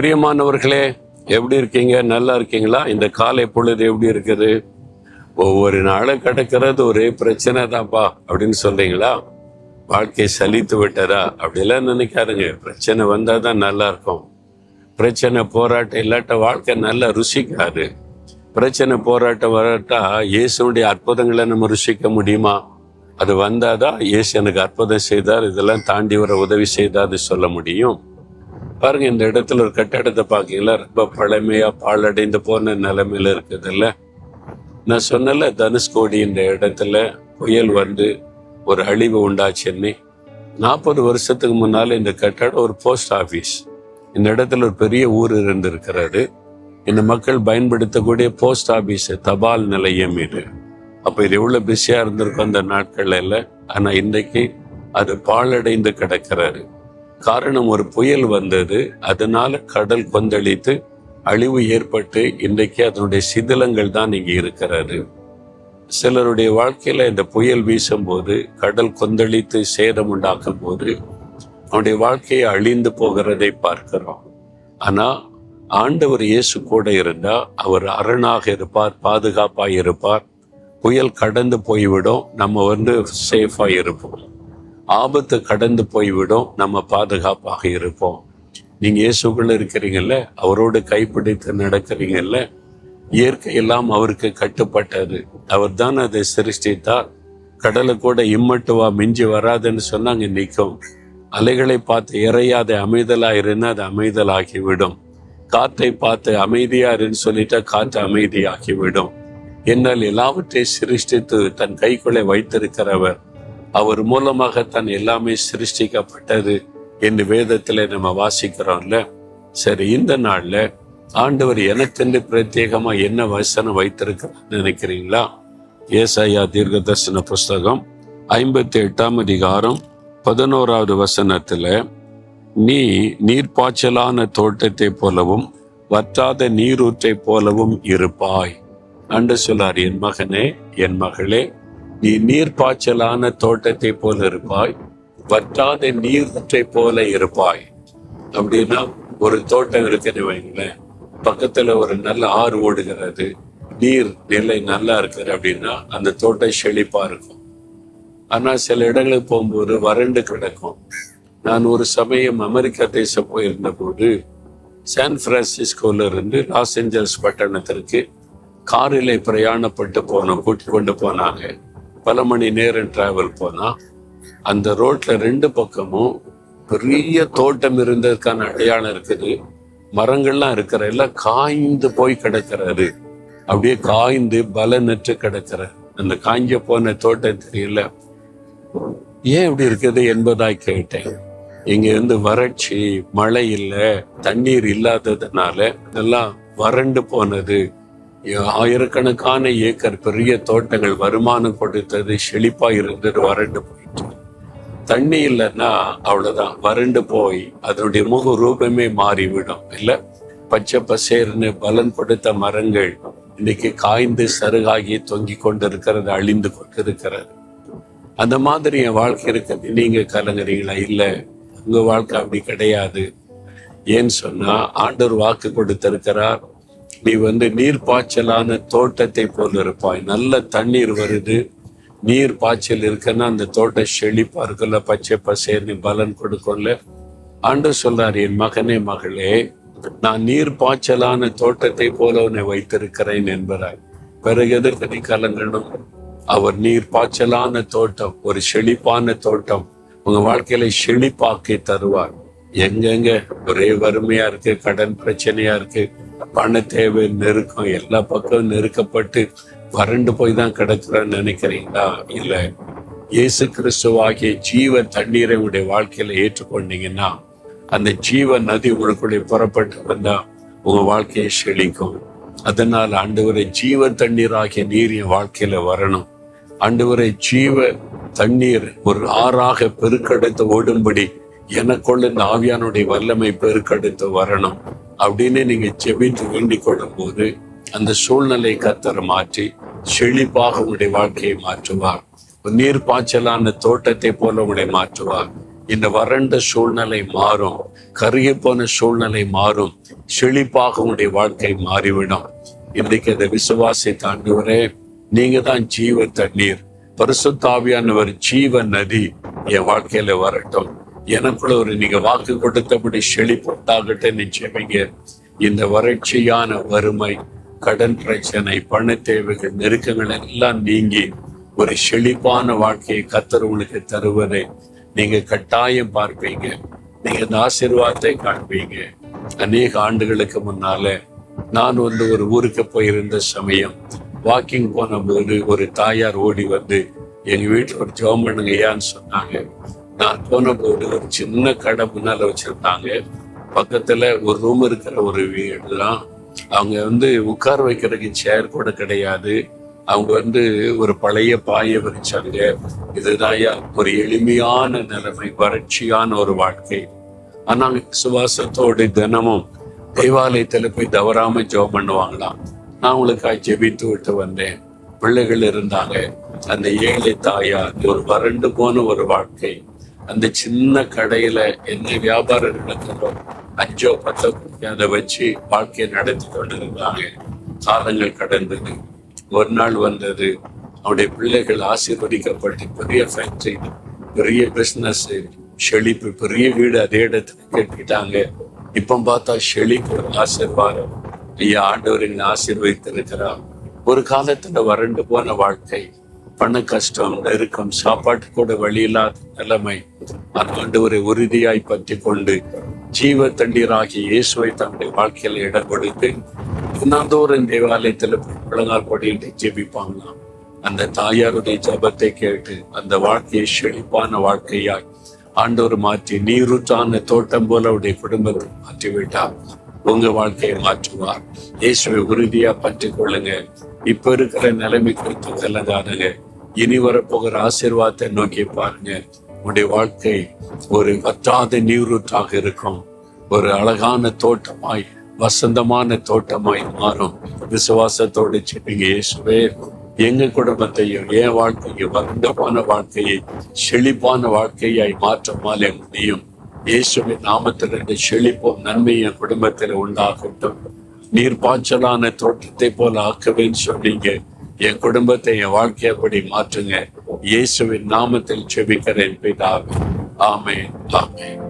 பிரியமானவர்களே, எப்படி இருக்கீங்க? நல்லா இருக்கீங்களா? இந்த காலை பொழுது எப்படி இருக்குது? ஒவ்வொரு நாளும் கிடக்கிறது ஒரே பிரச்சனை தான்ப்பா அப்படின்னு சொல்றீங்களா? வாழ்க்கை சலித்து விட்டதா? அப்படிலாம் நினைக்காதுங்க. பிரச்சனை வந்தாதான் நல்லா இருக்கும். பிரச்சனை போராட்டம் இல்லாட்ட வாழ்க்கை நல்லா ருசிக்காது. பிரச்சனை போராட்டம் வரட்டா இயேசுடைய அற்புதங்களை நம்ம ருசிக்க முடியுமா? அது வந்தாதான் இயேசு எனக்கு அற்புதம் செய்தார், இதெல்லாம் தாண்டி வர உதவி செய்தார்னு சொல்ல முடியும். பாருங்க, இந்த இடத்துல ஒரு கட்டடத்தை பார்க்கீங்களா? ரொம்ப பழமையா பாழடைந்து போன நிலைமையில இருக்குதுல்ல. நான் சொன்னல, தனுஷ்கோடி இந்த இடத்துல புயல் வந்து ஒரு அழிவு உண்டாச்சுன்னு. 40 வருஷத்துக்கு முன்னால இந்த கட்டடம் ஒரு போஸ்ட் ஆபீஸ். இந்த இடத்துல ஒரு பெரிய ஊர் இருந்திருக்கிறது. இந்த மக்கள் பயன்படுத்தக்கூடிய போஸ்ட் ஆபீஸ், தபால் நிலையம் இது. அப்ப இது எவ்வளவு பிஸியா இருந்திருக்கும் அந்த நாட்கள்ல இல்ல. ஆனா இன்றைக்கு அது பாழடைந்து கிடக்கிறாரு. காரணம், ஒரு புயல் வந்தது, அதனால கடல் கொந்தளித்து அழிவு ஏற்பட்டு இன்றைக்கு அதனுடைய சிதிலங்கள் தான் இங்கே இருக்கிறது. சிலருடைய வாழ்க்கையில இந்த புயல் வீசும் போது, கடல் கொந்தளித்து சேதம் உண்டாக்கும் போது அவனுடைய வாழ்க்கையை அழிந்து போகிறதை பார்க்கிறோம். ஆனா ஆண்டவர் இயேசு கூட இருந்தா அவர் அரணாக இருப்பார், பாதுகாப்பாக இருப்பார். புயல் கடந்து போய்விடும், நம்ம சேஃபா இருப்போம். ஆபத்து கடந்து போய்விடும், நம்ம பாதுகாப்பாக இருப்போம். நீங்க இயேசுக்குள்ள இருக்கிறீங்கல்ல, அவரோடு கைப்பிடித்து நடக்கிறீங்கல்ல. இயற்கை எல்லாம் அவருக்கு கட்டுப்பட்டது. அவர் தான் அதை சிருஷ்டித்தார். கடலை கூட இம்மட்டுவா மிஞ்சி வராதுன்னு சொன்னாங்க, நிற்கும். அலைகளை பார்த்து இறையாத அமைதலா இருந்தா அது அமைதலாகிவிடும். காற்றை பார்த்து அமைதியா இருன்னு சொல்லிட்டா காற்று அமைதியாகிவிடும். என்னால் எல்லாவற்றையும் சிருஷ்டித்து தன் கைக்குள்ளே வைத்திருக்கிறவர், அவர் மூலமாக தான் எல்லாமே சிருஷ்டிக்கப்பட்டது என்று வேதத்துல நம்ம வாசிக்கிறோம்ல. சரி, இந்த நாள்ல ஆண்டவர் எனக்கென்று பிரத்யேகமா என்ன வசனம் வைத்திருக்கிறார் நினைக்கிறீங்களா? ஏசாயா தீர்க்கதரிசன புஸ்தகம் 58ஆம் அதிகாரம் 11வது வசனத்துல, நீ நீர்ப்பாய்ச்சலான தோட்டத்தை போலவும் வற்றாத நீரூற்றை போலவும் இருப்பாய் என்று சொல்லார். என் மகனே, என் மகளே, நீ நீர்ப்பாய்ச்சலான தோட்டத்தை போல இருப்பாய், வற்றாத நீரூற்றை போல இருப்பாய். அப்படின்னா, ஒரு தோட்டம் இருக்குன்னு வைங்களேன், பக்கத்துல ஒரு நல்ல ஆறு ஓடுகிறது, நீர் நிலை நல்லா இருக்குது அப்படின்னா அந்த தோட்டம் செழிப்பா இருக்கும். ஆனா சில இடங்களுக்கு போகும்போது வறண்டு கிடக்கும். நான் ஒரு சமயம் அமெரிக்கா தேசம் போயிருந்த போது, சான் பிரான்சிஸ்கோல இருந்து லாஸ் ஏஞ்சல்ஸ் பட்டணத்திற்கு காரிலே பிரயாணப்பட்டு போனோம். கூட்டி கொண்டு போனாங்க. பல மணி நேரம் டிராவல் போனா, அந்த ரோட்ல 2 பக்கமும் பெரிய தோட்டம் இருந்ததுக்கான அடையாளம் இருக்குது. மரங்கள்லாம் இருக்கிற எல்லாம் காய்ந்து போய் கிடக்கிறாரு. அப்படியே காய்ந்து பலனற்று கிடக்கிற அந்த காய்ஞ்ச போன தோட்டம் தெரியல. ஏன் இப்படி இருக்குது என்பதாய் கேட்டேன். இங்க வறட்சி, மழை இல்லை, தண்ணீர் இல்லாததுனால இதெல்லாம் வறண்டு போனது. ஆயிரக்கணக்கான ஏக்கர் பெரிய தோட்டங்கள் வருமானம் கொடுத்தது, செழிப்பா இருந்தது, வறண்டு போயிட்டு. தண்ணி இல்லைன்னா அவ்வளவுதான், வறண்டு போய் அதனுடைய முக ரூபமே மாறிவிடும். இல்ல, பச்சை பசேர்னு பலன் கொடுத்த மரங்கள் இன்னைக்கு காய்ந்து சருகாகி தொங்கி கொண்டு இருக்கிறது, அழிந்து கொண்டு இருக்கிறது. அந்த மாதிரி என் வாழ்க்கை இருக்கிறது. நீங்க கலங்குறீங்களா? இல்ல, உங்க வாழ்க்கை அப்படி கிடையாது. ஏன்னு சொன்னா, ஆண்டவர் வாக்கு கொடுத்திருக்கிறார், நீ நீர் பாய்ச்சலான தோட்டத்தை போல இருப்பாய். நல்ல தண்ணீர் வருது, நீர் பாய்ச்சல் இருக்குன்னா அந்த தோட்டம் செழிப்பா இருக்குல்ல, பச்சை பசேர்னு பலன் கொடுக்கும்ல. ஆண்டவர் சொல்றாரு, என் மகனே, மகளே, நான் நீர் பாய்ச்சலான தோட்டத்தை போல உன்னை வைத்திருக்கிறேன் என்பதாய். பிறகு எதற்கு நீ கலங்கணும்? அவர் நீர் பாய்ச்சலான தோட்டம், ஒரு செழிப்பான தோட்டம் உங்க வாழ்க்கையில செழிப்பாக்கி தருவார். எங்கெங்க ஒரே வறுமையா இருக்கு, கடன் பிரச்சனையா இருக்கு, பண தேவை, நெருக்கம், எல்லா பக்கமும் நெருக்கப்பட்டு வறண்டு போய் தான் கிடக்குறேன்னு நினைக்கிறீங்களா? இல்ல, இயேசு கிறிஸ்துவாகிய ஜீவ தண்ணீரை உங்களுடைய வாழ்க்கையில ஏற்றுக்கொண்டீங்கன்னா, அந்த ஜீவ நதி உங்களுக்குள்ளே புறப்பட்டு வந்தா உங்க வாழ்க்கையை செழிக்கும். அதனால ஆண்டவரை ஜீவ தண்ணீர் ஆகிய நீர் என் வாழ்க்கையில வரணும். ஆண்டவரை ஜீவ தண்ணீர் ஒரு ஆறாக பெருக்கெடுத்து ஓடும்படி எனக்குள்ள இந்த ஆவியானுடைய வல்லமை பெருக்கெடுத்து வரணும் அப்படின்னு நீங்க ஜெபித்து வேண்டிக் கொள்ளும் போது அந்த சூழ்நிலை கர்த்தர் மாற்றி செழிப்பாக உங்களுடைய வாழ்க்கையை மாற்றுவார். நீர் பாய்ச்சலான தோட்டத்தை போல உங்களை மாற்றுவார். இந்த வறண்ட சூழ்நிலை மாறும், கருகி போன சூழ்நிலை மாறும், செழிப்பாக உங்களுடைய வாழ்க்கை மாறிவிடும். இன்றைக்கு அந்த விசுவாசத்தை ஆண்டவரே, நீங்க தான் ஜீவ தண்ணீர், பரிசுத்த ஆவியானவர் ஜீவ நதி என் வாழ்க்கையில வரட்டும். எனக்குள்ள ஒரு நீங்க வாக்கு கொடுத்தபடி செழிப்புண்டாகட்டும் நிச்சயமிங்க. இந்த வறட்சியான வறுமை, கடன் பிரச்சனை, பண தேவைகள், நெருக்கங்கள் எல்லாம் நீங்கி ஒரு செழிப்பான வாழ்க்கையை கர்த்தர் உங்களுக்கு தருவதை நீங்க கட்டாயம் பார்ப்பீங்க. நீங்க இந்த ஆசீர்வாதத்தை காண்பீங்க. அநேக ஆண்டுகளுக்கு முன்னால நான் ஒரு ஊருக்கு போயிருந்த சமயம், வாக்கிங் போன போது ஒரு தாயார் ஓடி வந்து எங்க வீட்டுல ஒரு ஜெபம் பண்ணுங்க ஐயான்னு சொன்னாங்க. நான் போன போது ஒரு சின்ன கடை முன்னால வச்சிருந்தாங்க. பக்கத்துல ஒரு ரூம் இருக்கிற ஒரு வீடு தான். அவங்க உட்கார வைக்கிறதுக்கு சேர் கூட கிடையாது. அவங்க ஒரு பழைய பாயை விரிச்சாங்க. இதுதான் ஒரு எளிமையான நிலைமை, வறட்சியான ஒரு வாழ்க்கை. ஆனா விசுவாசத்தோடு தினமும் தேவாலயத்துல போய் தவறாம ஜெபம் பண்ணுவாங்களாம். நான் உங்களுக்காக ஜெபித்து விட்டு வந்தேன். பிள்ளைகள் இருந்தாங்க. அந்த ஏழை தாயார் ஒரு வறண்டு போன ஒரு வாழ்க்கை. அந்த சின்ன கடையில என்ன வியாபாரம் நடக்கிறதோ 5 or 10 அதை வச்சு வாழ்க்கையை நடத்தி கொண்டு இருந்தாங்க. காலங்கள் கடந்தது. ஒரு நாள் வந்தது, அவருடைய பிள்ளைகள் ஆசீர்வதிக்கப்பட்டு பெரிய ஃபேக்டரி, பெரிய பிசினஸ், செழிப்பு, பெரிய வீடு அதே இடத்துல கேட்டுக்கிட்டாங்க. இப்ப பார்த்தா செழிப்பு, ஆசீர்வாதம். ஐயா, ஆண்டவர் எங்களை ஆசீர்வதித்திருக்கிறார். ஒரு காலத்துல வறண்டு போன வாழ்க்கை, பண கஷ்டம், நெருக்கம், சாப்பாட்டு கூட வழி இல்லாத நிலைமை, ஆண்டவரை உறுதியாய் பற்றி கொண்டு ஜீவ தண்ணீராகி இயேசுவை தன்னுடைய வாழ்க்கையில இடம் கொடுத்து தினந்தோறும் தேவாலயத்துல முழங்கால் படியிட்டு ஜெபிப்பாங்களாம். அந்த தாயாருடைய ஜபத்தை கேட்டு அந்த வாழ்க்கையை செழிப்பான வாழ்க்கையாய் ஆண்டவர் மாற்றி நீரூற்றான தோட்டம் போல அவருடைய குடும்பத்தை மாற்றி விட்டார். உங்க வாழ்க்கையை மாற்றுவார். இயேசுவை உறுதியா பற்றி கொள்ளுங்க. இப்ப இருக்கிற நிலைமை குறித்து கலங்காதுங்க. இனி வரப்போகிற ஆசீர்வாதத்தை நோக்கி பாருங்க. உங்களுடைய வாழ்க்கை ஒரு வற்றாத நீரூற்றாக இருக்கும். ஒரு அழகான தோட்டமாய், வசந்தமான தோட்டமாய் மாறும். விசுவாசத்தோடு செப்பீங்க, இயேசுவே எங்க குடும்பத்தையும் என் வாழ்க்கையும் வறண்டமான வாழ்க்கையை செழிப்பான வாழ்க்கையாய் மாற்றமாலே முடியும். இயேசுவின் நாமத்திலிருந்து செழிப்பும் நன்மையும் குடும்பத்தில் உண்டாகட்டும். நீர் பாய்ச்சலான தோட்டத்தை போல ஆக்குவேன்னு சொன்னீங்க. என் குடும்பத்தை, என் வாழ்க்கையபடி மாற்றுங்க. இயேசுவின் நாமத்தில் ஜெபிக்கிறேன் பிதாவே. ஆமென், ஆமென்.